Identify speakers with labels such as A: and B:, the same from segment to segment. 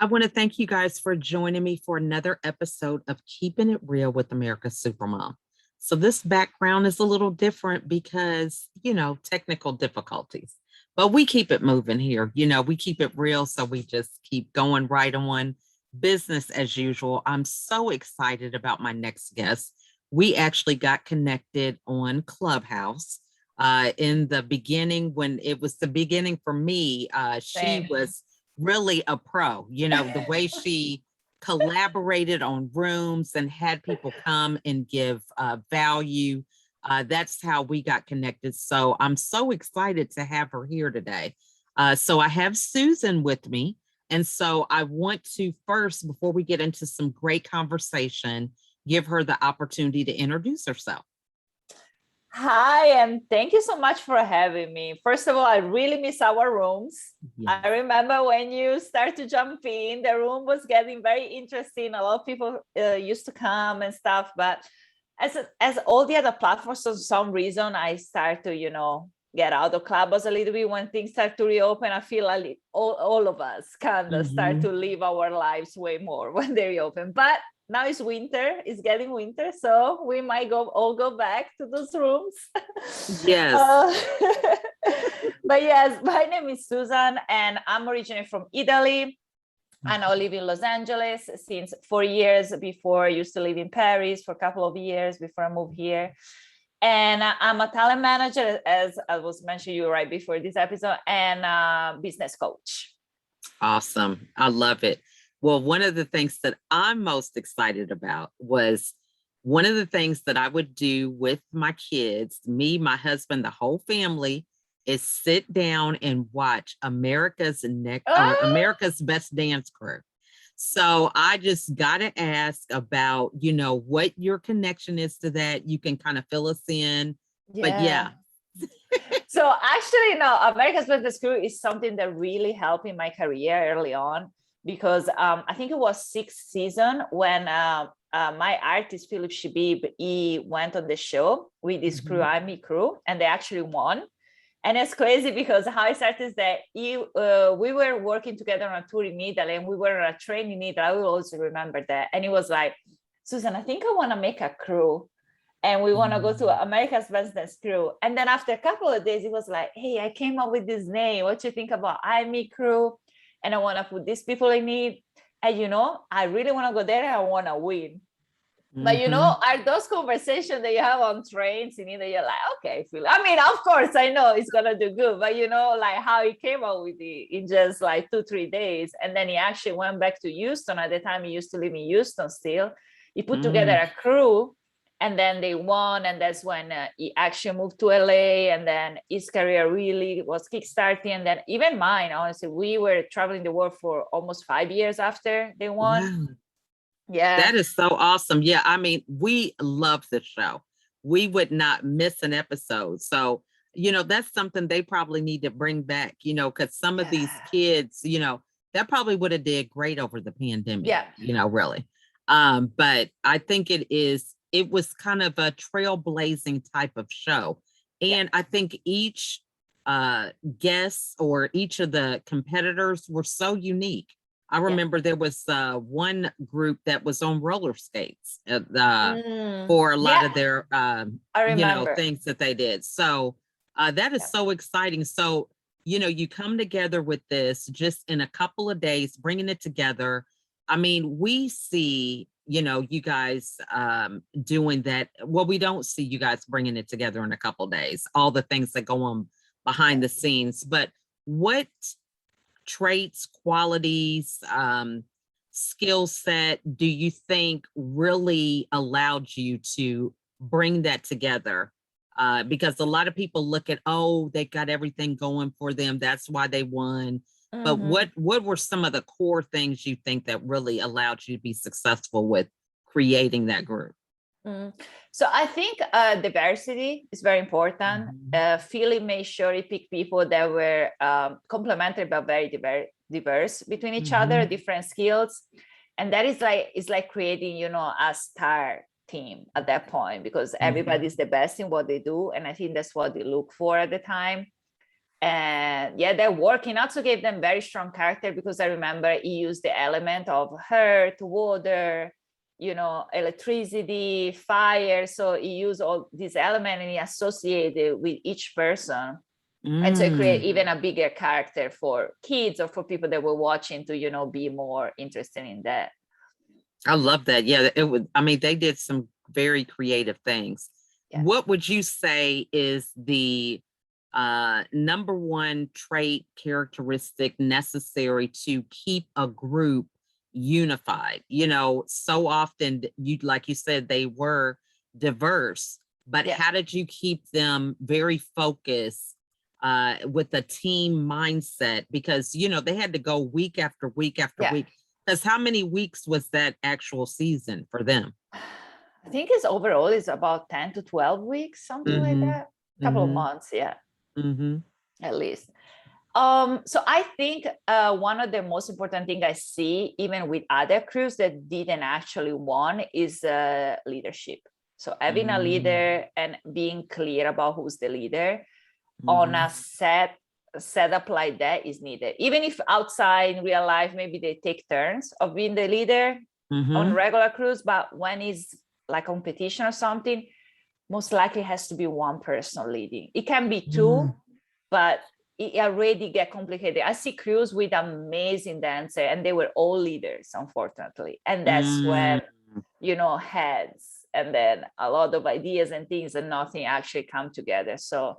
A: I want to thank you guys for joining me for another episode of Keeping It Real with America's Supermom. So, this background is a little different because, technical difficulties, but we keep it moving here. We keep it real. So, we just keep going right on business as usual. I'm so excited about my next guest. We actually got connected on Clubhouse. In the beginning, when it was the beginning for me, she
B: Same.
A: was really a pro, the way she collaborated on rooms and had people come and give value. That's how we got connected. So I'm so excited to have her here today. So I have Susan with me. And so I want to first, before we get into some great conversation, give her the opportunity to introduce herself.
B: Hi, and thank you so much for having me. First of all, I really miss our rooms.
A: Yes.
B: I remember when you start to jump in, the room was getting very interesting. A lot of people used to come and stuff, but as all the other platforms, for some reason, I start to, get out of Clubhouse a little bit when things start to reopen. I feel like all of us kind of start to live our lives way more when they reopen. But now it's winter, it's getting winter, so we might all go back to those rooms.
A: Yes.
B: But yes, my name is Susan, and I'm originally from Italy. I now live in Los Angeles since 4 years. Before, I used to live in Paris for a couple of years before I moved here. And I'm a talent manager, as I was mentioning you right before this episode, and a business coach.
A: Awesome. I love it. Well, one of the things that I'm most excited about was one of the things that I would do with my kids, me, my husband, the whole family, is sit down and watch America's Best Dance Crew. So I just got to ask about, what your connection is to that. You can kind of fill us in. Yeah. But yeah.
B: So actually, America's Best Crew is something that really helped in my career early on, because I think it was 6th season when my artist, Philip Shabib, he went on the show with this crew, I'm Me Crew, and they actually won. And it's crazy because how it started is that we were working together on a tour in Italy, and we were on a train in Italy. I will also remember that. And it was like, Susan, I think I want to make a crew, and we want to go to America's Best Dance Crew. And then after a couple of days, it was like, hey, I came up with this name. What you think about I'm Me Crew? And I want to put these people in it. And, I really want to go there. And I want to win. But are those conversations that you have on trains in India, you're like, okay, Phil. I mean, of course, I know it's gonna do good, but like how he came up with it in just like 2-3 days. And then he actually went back to Houston. At the time, he used to live in Houston still. He put together a crew, and then they won. And that's when he actually moved to LA, and then his career really was kickstarting. And then even mine, honestly, we were traveling the world for almost 5 years after they won.
A: Wow.
B: Yeah.
A: That is so awesome. Yeah. I mean, we love the show. We would not miss an episode. So, that's something they probably need to bring back, because some of these kids, that probably would have did great over the pandemic, really. But I think it was kind of a trailblazing type of show. And I think each guest or each of the competitors were so unique. I remember there was one group that was on roller skates for a lot of their, things that they did. So that is so exciting. So, you come together with this just in a couple of days, bringing it together. I mean, we see, you guys doing that. Well, we don't see you guys bringing it together in a couple of days, all the things that go on behind the scenes. But what traits, qualities, skill set do you think really allowed you to bring that together? Because a lot of people look at, they got everything going for them, that's why they won. But what were some of the core things you think that really allowed you to be successful with creating that group?
B: So I think diversity is very important. Philip made sure he picked people that were complementary but very diverse between each other, different skills. And that is like creating, a star team at that point, because everybody's the best in what they do. And I think that's what they look for at the time. And yeah, their working also gave them very strong character, because I remember he used the element of earth, water, electricity, fire. So he used all these elements and he associated with each person. And so it create even a bigger character for kids or for people that were watching to, be more interested in that.
A: I love that. Yeah, it would. I mean, they did some very creative things.
B: Yeah.
A: What would you say is the number one trait, characteristic necessary to keep a group unified? So often like you said, they were diverse, but
B: Yeah.
A: how did you keep them very focused with a team mindset? Because, they had to go week after week after week. Because how many weeks was that actual season for them?
B: I think it's overall is about 10 to 12 weeks, something like that. A couple of months, yeah. At least. So I think one of the most important thing I see, even with other crews that didn't actually won, is leadership. So having a leader and being clear about who's the leader on a setup like that is needed. Even if outside in real life, maybe they take turns of being the leader on regular crews, but when it's like competition or something, most likely has to be one person leading. It can be two, but it already get complicated. I see crews with amazing dancer and they were all leaders, unfortunately. And that's when, heads and then a lot of ideas and things and nothing actually come together. So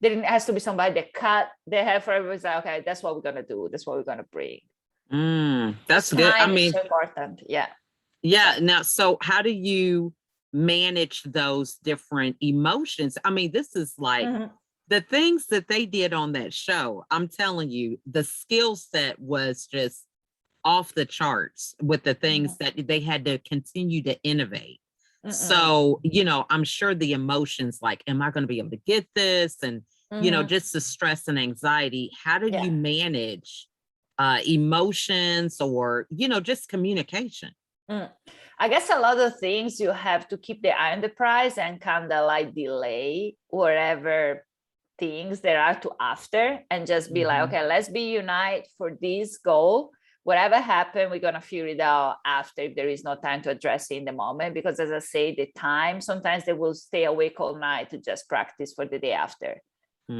B: there has to be somebody that cut their head for everybody. Like, okay, that's what we're going to do. That's what we're going to bring.
A: That's good. I mean,
B: so important. Yeah.
A: Yeah. Now, so how do you manage those different emotions? I mean, this is like the things that they did on that show. I'm telling you, the skill set was just off the charts with the things that they had to continue to innovate. So, I'm sure the emotions like, am I going to be able to get this? And, just the stress and anxiety. How did you manage emotions or, just communication?
B: I guess a lot of things you have to keep the eye on the prize and kind of like delay whatever things there are to after and just be like, okay, let's be united for this goal. Whatever happened, we're going to figure it out after if there is no time to address it in the moment. Because as I say, the time, sometimes they will stay awake all night to just practice for the day after.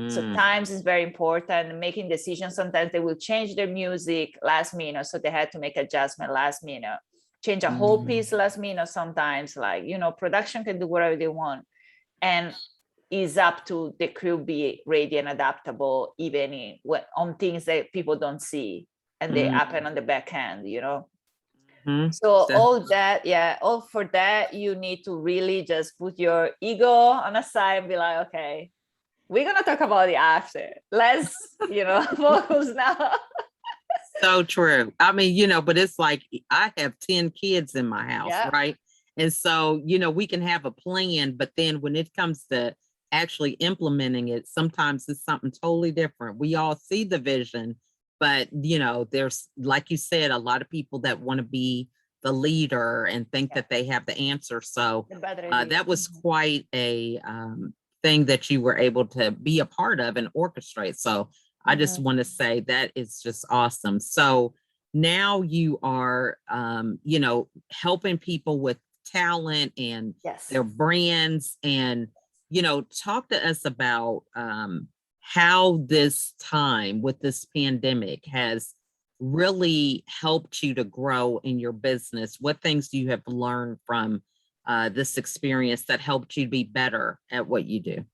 B: So times is very important. Making decisions, sometimes they will change their music last minute. So they had to make adjustment last minute. Change a whole piece last minute sometimes. Like, production can do whatever they want. And it's up to the crew be ready and adaptable, even on things that people don't see. And they happen on the back end, So all that, all for that, you need to really just put your ego on a side and be like, okay, we're going to talk about it after. Let's, focus now.
A: So true. I mean, but it's like I have 10 kids in my house, right? And so, we can have a plan, but then when it comes to actually implementing it, sometimes it's something totally different. We all see the vision, but, there's, like you said, a lot of people that want to be the leader and think that they have the answer. So that was quite a thing that you were able to be a part of and orchestrate. So I just want to say that is just awesome. So now you are, helping people with talent and their brands and, talk to us about how this time with this pandemic has really helped you to grow in your business. What things do you have learned from this experience that helped you be better at what you do?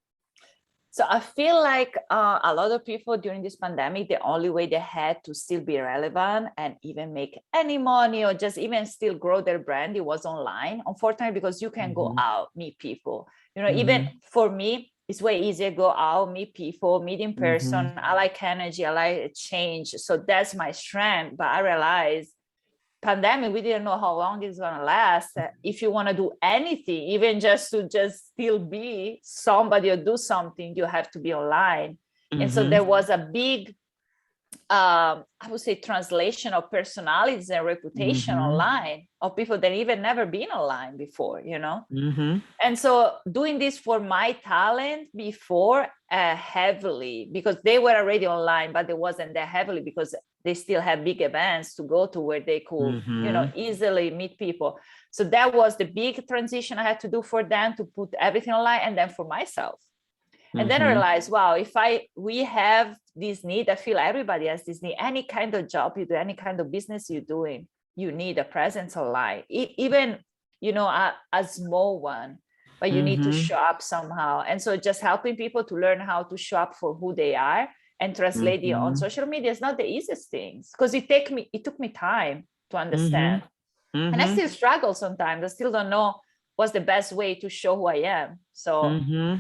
B: So I feel like a lot of people during this pandemic, the only way they had to still be relevant and even make any money or just even still grow their brand, it was online, unfortunately, because you can go out, meet people. Even for me, it's way easier to go out, meet people, meet in person. I like energy, I like change. So that's my strength. But I realized pandemic, we didn't know how long it's gonna last. If you want to do anything, even just to just still be somebody or do something, you have to be online. And so there was a big I would say translation of personalities and reputation online of people that even never been online before, you know? And so doing this for my talent before heavily, because they were already online, but it wasn't that heavily because they still have big events to go to where they could, you know, easily meet people. So that was the big transition I had to do for them, to put everything online, and then for myself. And then I realized, wow, if we have this need, I feel everybody has this need, any kind of job you do, any kind of business you're doing, you need a presence online, even, you know, a small one, but you need to show up somehow. And so just helping people to learn how to show up for who they are and translate it on social media is not the easiest things, because it took me time to understand. And I still struggle sometimes. I still don't know what's the best way to show who I am. So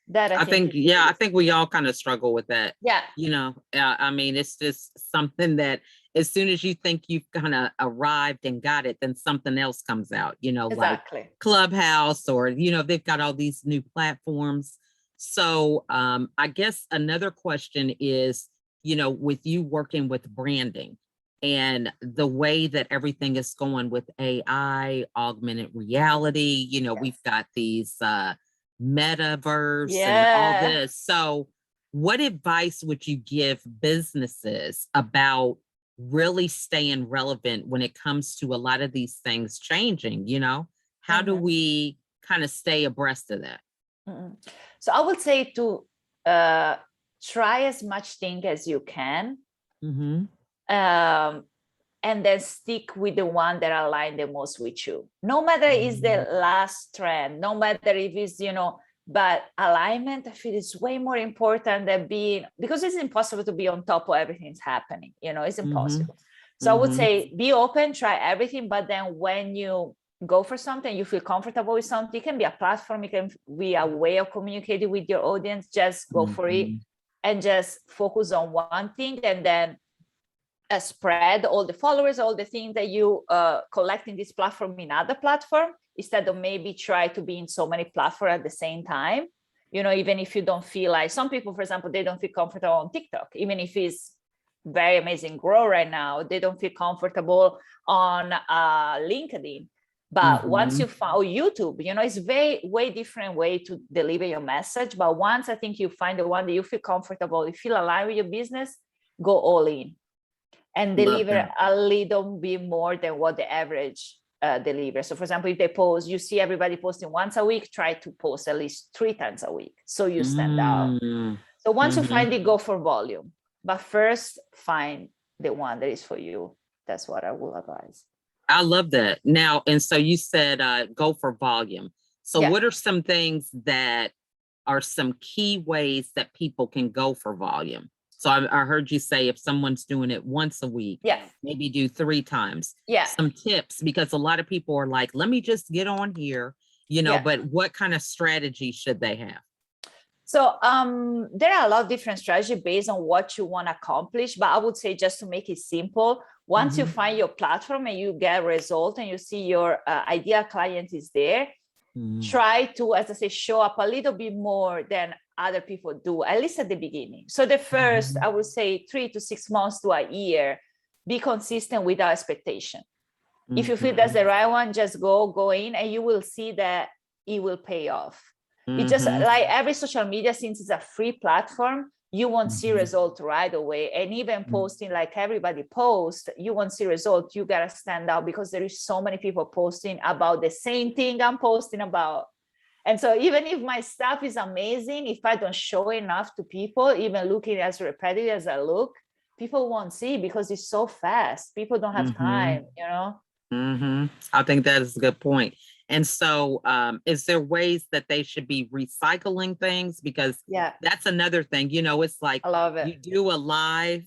B: that I think
A: I think we all kind of struggle with that.
B: Yeah.
A: You know, I mean, it's just something that as soon as you think you've kind of arrived and got it, then something else comes out, you know,
B: Exactly.
A: like Clubhouse, or, you know, they've got all these new platforms. So I guess another question is, you know, with you working with branding and the way that everything is going with AI, augmented reality, you know, we've got these metaverse and all this. So what advice would you give businesses about really staying relevant when it comes to a lot of these things changing? You know, how do we kind of stay abreast of that?
B: So I would say to try as much thing as you can, and then stick with the one that align the most with you. No matter is the last trend, no matter if it's, you know, but alignment, I feel is way more important than being, because it's impossible to be on top of everything that's happening, you know, it's impossible. So I would say be open, try everything, but then when you go for something, you feel comfortable with something, it can be a platform, it can be a way of communicating with your audience, just go for it and just focus on one thing, and then spread all the followers, all the things that you collect in this platform in other platform, instead of maybe try to be in so many platforms at the same time. You know, even if you don't feel like, some people, for example, they don't feel comfortable on TikTok, even if it's very amazing grow right now, they don't feel comfortable on LinkedIn. But once you found YouTube, you know, it's way different way to deliver your message. But once I think you find the one that you feel comfortable, you feel aligned with your business, go all in and deliver a little bit more than what the average delivers. So for example, if they post, you see everybody posting once a week, try to post at least 3 times a week, so you stand out. So once you find it, go for volume. But first, find the one that is for you. That's what I will advise.
A: I love that. Now, and so you said go for volume. So what are some things that are some key ways that people can go for volume? So I heard you say if someone's doing it once a week, maybe do 3 times. Some tips, because a lot of people are like, let me just get on here, you know, but what kind of strategy should they have?
B: So there are a lot of different strategies based on what you want to accomplish, but I would say just to make it simple, once you find your platform and you get a result and you see your ideal client is there, try to, as I say, show up a little bit more than other people do, at least at the beginning. So the first, I would say 3 to 6 months to a year, be consistent with our expectation. If you feel that's the right one, just go in, and you will see that it will pay off. It just like every social media, since it's a free platform, you won't see results right away. And even posting like everybody posts, you won't see results. You gotta stand out, because there is so many people posting about the same thing I'm posting about. And so even if my stuff is amazing, if I don't show enough to people, even looking as repetitive as I look, people won't see, because it's so fast. People don't have time, you know?
A: I think that is a good point. And so is there ways that they should be recycling things? Because that's another thing, you know, it's like,
B: I love it.
A: You do a live,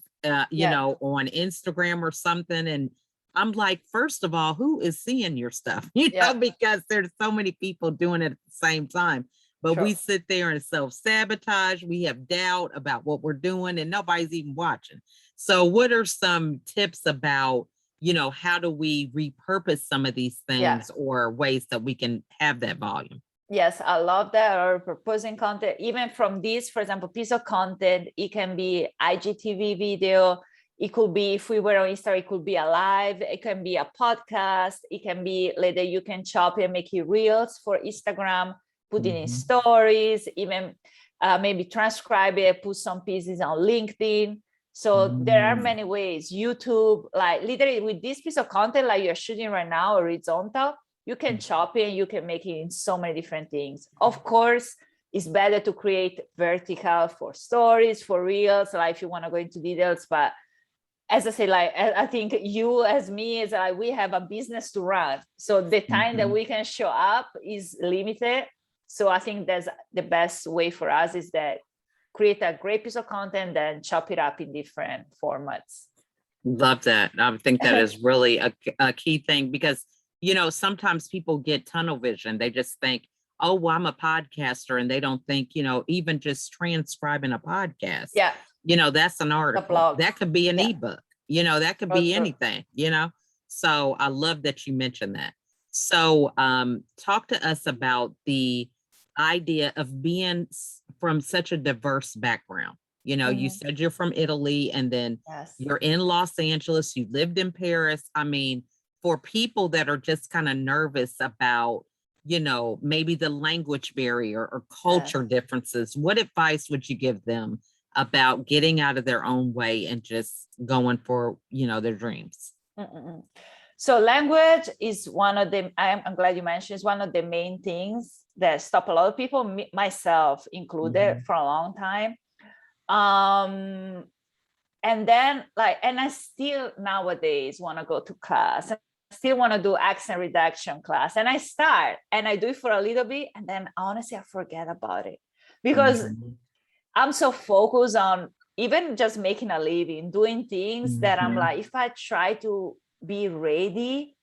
A: you know, on Instagram or something. And I'm like, first of all, who is seeing your stuff? You know, because there's so many people doing it at the same time. But we sit there and self-sabotage. We have doubt about what we're doing, and nobody's even watching. So what are some tips about, you know, how do we repurpose some of these things or ways that we can have that volume?
B: Yes, I love that. Or proposing content, even from this, for example, piece of content, it can be IGTV video. It could be, if we were on Insta, it could be a live. It can be a podcast. It can be later you can chop and make it reels for Instagram, put it in stories, even maybe transcribe it, put some pieces on LinkedIn. So there are many ways. YouTube, like literally with this piece of content, like you're shooting right now, horizontal, you can chop it and you can make it in so many different things. Of course, it's better to create vertical for stories, for reels, like if you want to go into details. But as I say, like I think you as me is like we have a business to run. So the time that we can show up is limited. So I think that's the best way for us is that create a great piece of content and chop it up in different formats.
A: Love that. I think that is really a key thing because, you know, sometimes people get tunnel vision. They just think, oh, well, I'm a podcaster. And they don't think, you know, even just transcribing a podcast.
B: Yeah.
A: You know, that's an article. That could be an ebook. You know, that could be anything, you know. So I love that you mentioned that. So talk to us about the idea of being from such a diverse background. You know, you said you're from Italy and then you're in Los Angeles, you lived in Paris. I mean, for people that are just kind of nervous about, you know, maybe the language barrier or culture differences, what advice would you give them about getting out of their own way and just going for, you know, their dreams?
B: So language is one of the, I'm glad you mentioned, is one of the main things that stop a lot of people, myself included, for a long time. And then like, and I still nowadays want to go to class. I still want to do accent reduction class. And I start and I do it for a little bit. And then honestly, I forget about it because I'm so focused on even just making a living, doing things that I'm like, if I try to be ready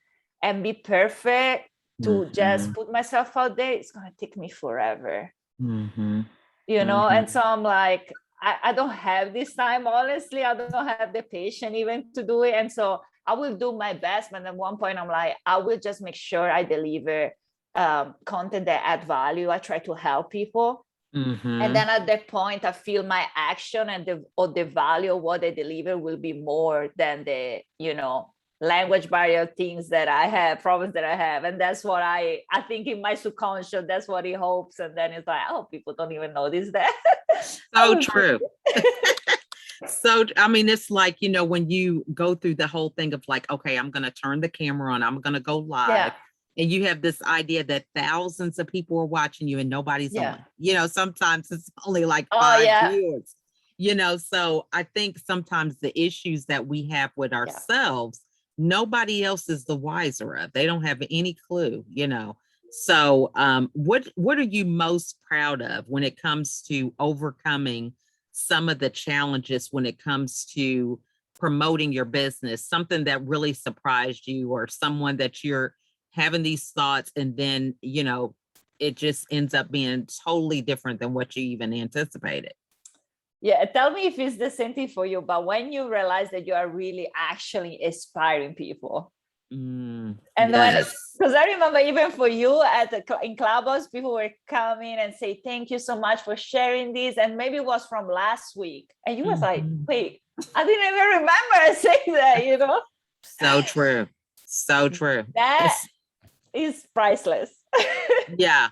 B: and be perfect to just put myself out there, it's going to take me forever, you know? And so I'm like, I don't have this time, honestly. I don't have the patience even to do it. And so I will do my best. But at one point I'm like, I will just make sure I deliver content that add value. I try to help people. And then at that point, I feel my action and the value of what I deliver will be more than the, you know, language barrier things that I have, problems that I have. And that's what I think in my subconscious, that's what he hopes. And then it's like, oh, people don't even notice that.
A: So true. So, I mean, it's like, you know, when you go through the whole thing of like, okay, I'm going to turn the camera on, I'm going to go live. And you have this idea that thousands of people are watching you and nobody's on. You know, sometimes it's only like 5 viewers, you know. So I think sometimes the issues that we have with ourselves, nobody else is the wiser of. They don't have any clue, you know. So what are you most proud of when it comes to overcoming some of the challenges when it comes to promoting your business? Something that really surprised you or someone that you're having these thoughts and then, you know, it just ends up being totally different than what you even anticipated.
B: Yeah, tell me if it's the same thing for you, but when you realize that you are really actually inspiring people. And because I remember even for you in Clubhouse, people were coming and say, thank you so much for sharing this. And maybe it was from last week. And you was like, wait, I didn't even remember saying that, you know?
A: So true. So true.
B: That is priceless.
A: Yeah.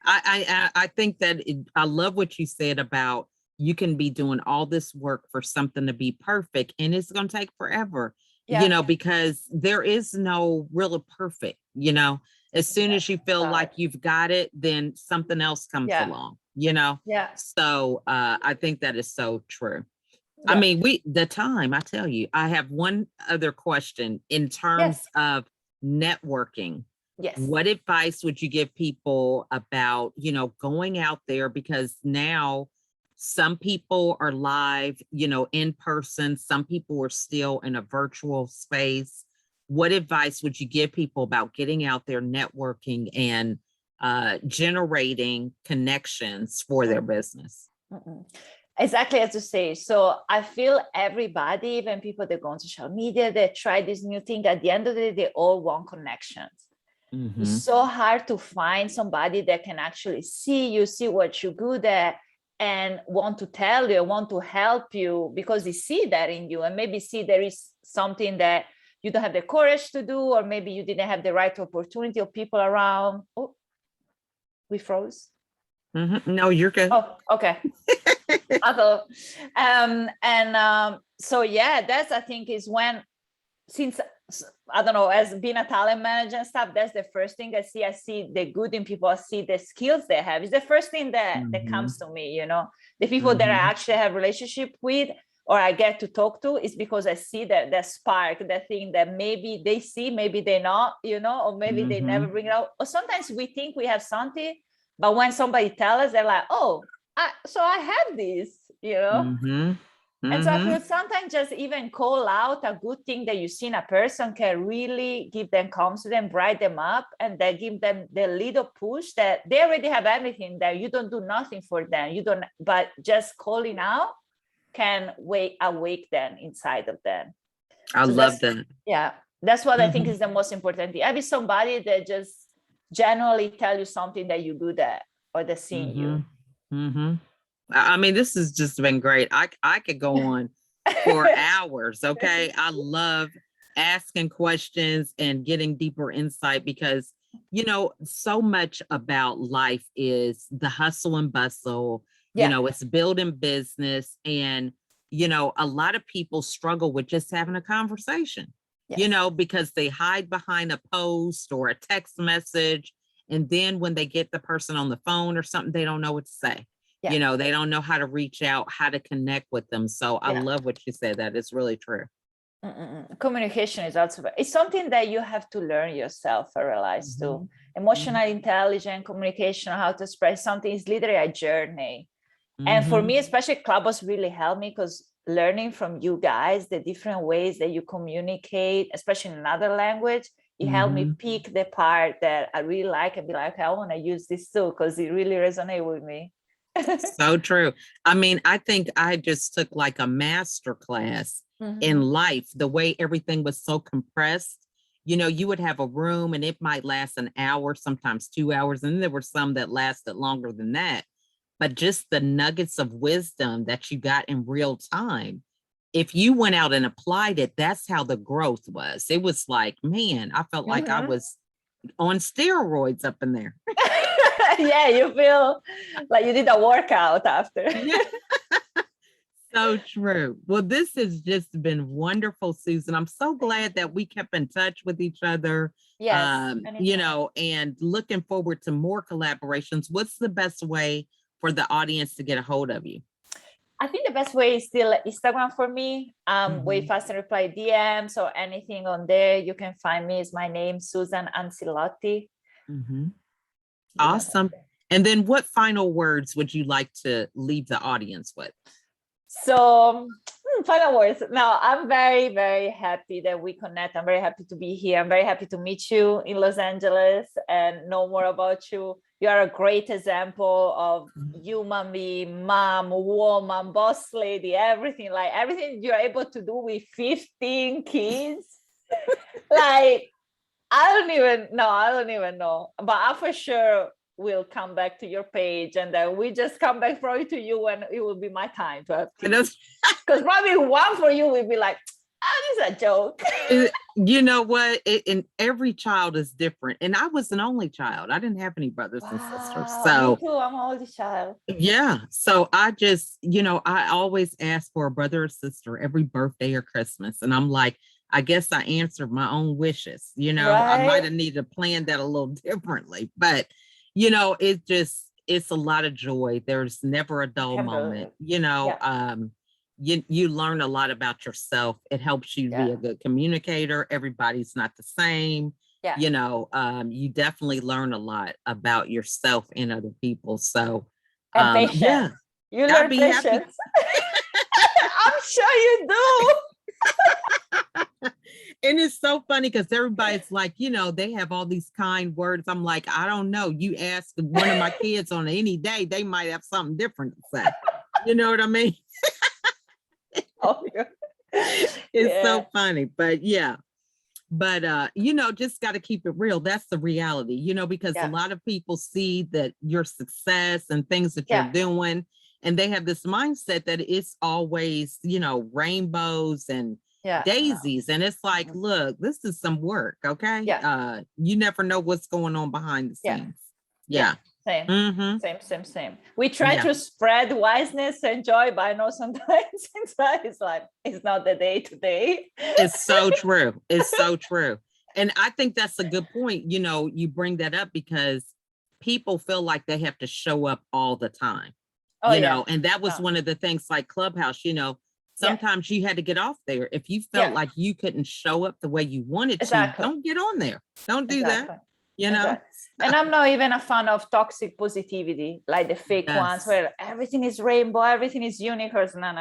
A: I think that I love what you said about you can be doing all this work for something to be perfect and it's going to take forever, you know, because there is no real perfect, you know, as soon as you feel like you've got it, then something else comes along, you know? So I think that is so true. I mean, I tell you, I have one other question in terms of networking. What advice would you give people about, you know, going out there? Because now some people are live, you know, in person. Some people are still in a virtual space. What advice would you give people about getting out there, networking and generating connections for their business?
B: Exactly as you say. So I feel everybody, even people that go on social media, that try this new thing, at the end of the day, they all want connections.
A: Mhm.
B: It's so hard to find somebody that can actually see you, see what you're good at, and want to tell you, want to help you, because they see that in you, and maybe see there is something that you don't have the courage to do, or maybe you didn't have the right opportunity or people around. Oh, we froze.
A: No, you're good.
B: Oh, okay. So yeah, that's, I think, is when, since I don't know, as being a talent manager and stuff, that's the first thing I see. I see the good in people. I see the skills they have. It's the first thing that comes to me. You know, the people that I actually have relationship with, or I get to talk to, is because I see that spark, that thing that maybe they see, maybe they not, you know, or maybe they never bring it out. Or sometimes we think we have something, but when somebody tells us, they're like, oh, so I have this, you know. And so I feel sometimes just even call out a good thing that you see in a person can really give them confidence, bright them up, and then give them the little push that they already have everything, that you don't do nothing for them. You don't, but just calling out can awake them inside of them.
A: I love that.
B: Yeah, that's what I think is the most important thing. I be somebody that just generally tell you something that you do that, or they see you.
A: I mean, this has just been great. I could go on for hours. Okay. I love asking questions and getting deeper insight, because, you know, so much about life is the hustle and bustle. You know, it's building business. And, you know, a lot of people struggle with just having a conversation, you know, because they hide behind a post or a text message. And then when they get the person on the phone or something, they don't know what to say. You know, they don't know how to reach out, how to connect with them. So I love what you said. That is really true.
B: Communication is also, it's something that you have to learn yourself, I realize too. Emotional intelligence, communication, how to express something is literally a journey. And for me, especially, Clubhouse really helped me, because learning from you guys, the different ways that you communicate, especially in another language, it helped me pick the part that I really like and be like, okay, I want to use this too, because it really resonated with me.
A: So true. I mean, I think I just took like a master class in life, the way everything was so compressed. You know, you would have a room and it might last an hour, sometimes 2 hours. And there were some that lasted longer than that. But just the nuggets of wisdom that you got in real time, if you went out and applied it, that's how the growth was. It was like, man, I felt like I was on steroids up in there.
B: Yeah, you feel like you did a workout after.
A: So true. Well, this has just been wonderful, Susan. I'm so glad that we kept in touch with each other.
B: Yes.
A: You know, and looking forward to more collaborations. What's the best way for the audience to get a hold of you?
B: I think the best way is still Instagram for me. Way faster reply DMs or anything on there. You can find me. Is my name, Susan Ancilotti.
A: Awesome. And then what final words would you like to leave the audience with?
B: So, final words. Now, I'm very, very happy that we connect. I'm very happy to be here. I'm very happy to meet you in Los Angeles and know more about you. You are a great example of human being, mom, woman, boss lady, everything. Like everything you're able to do with 15 kids. Like, I don't even know. But I for sure will come back to your page, and then we just come back probably to you when it will be my time to have kids. Because probably one for you will be like, oh, this is a joke.
A: You know what? And every child is different. And I was an only child. I didn't have any brothers and sisters. So
B: me too, I'm an only child.
A: Yeah. So I just, you know, I always ask for a brother or sister every birthday or Christmas. And I'm like, I guess I answered my own wishes. You know, I might have needed to plan that a little differently, but you know, it's a lot of joy. There's never a dull moment, you know. You learn a lot about yourself. It helps you be a good communicator. Everybody's not the same. You know, you definitely learn a lot about yourself and other people. So
B: patience. You learn patience. I'm sure you do.
A: And it's so funny because everybody's like, you know, they have all these kind words. I'm like, I don't know. You ask one of my kids on any day, they might have something different to say. You know what I mean? It's so funny. But yeah. But just got to keep it real. That's the reality, because a lot of people see that your success and things that you're doing, and they have this mindset that it's always, rainbows and daisies. And it's like, look, this is some work. Okay. You never know what's going on behind the scenes.
B: Same.
A: Mm-hmm.
B: Same. We try to spread wiseness and joy, but I know sometimes it's like, it's not the day to day.
A: It's so true. It's so true. And I think that's a good point. You bring that up because people feel like they have to show up all the time. And that was one of the things like Clubhouse, sometimes you had to get off there. If you felt like you couldn't show up the way you wanted to, don't get on there. Don't do that.
B: And I'm not even a fan of toxic positivity, like the fake ones where everything is rainbow, everything is unicorns. No.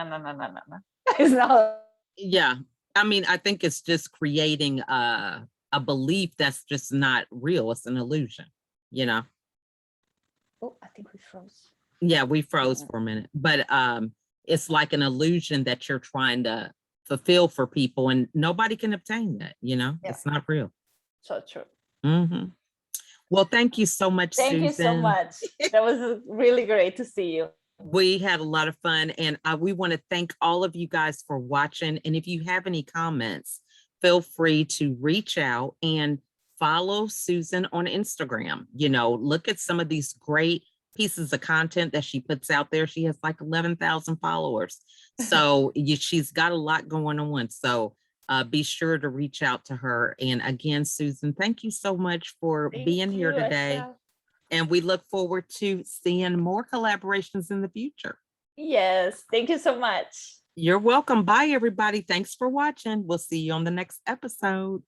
B: It's not.
A: Yeah. I mean, I think it's just creating a belief that's just not real. It's an illusion,
B: Oh, I think we froze.
A: Yeah, we froze for a minute. But it's like an illusion that you're trying to fulfill for people, and nobody can obtain that, It's not real.
B: So true.
A: Mm-hmm. Well, thank you so much, Susan.
B: Thank you so much. That was really great to see you.
A: We had a lot of fun, and we want to thank all of you guys for watching. And if you have any comments, feel free to reach out and follow Susan on Instagram. Look at some of these great pieces of content that she puts out there. She has like 11,000 followers. So she's got a lot going on. So be sure to reach out to her. And again, Susan, thank you so much for being here today. And we look forward to seeing more collaborations in the future.
B: Yes, thank you so much.
A: You're welcome. Bye, everybody. Thanks for watching. We'll see you on the next episode.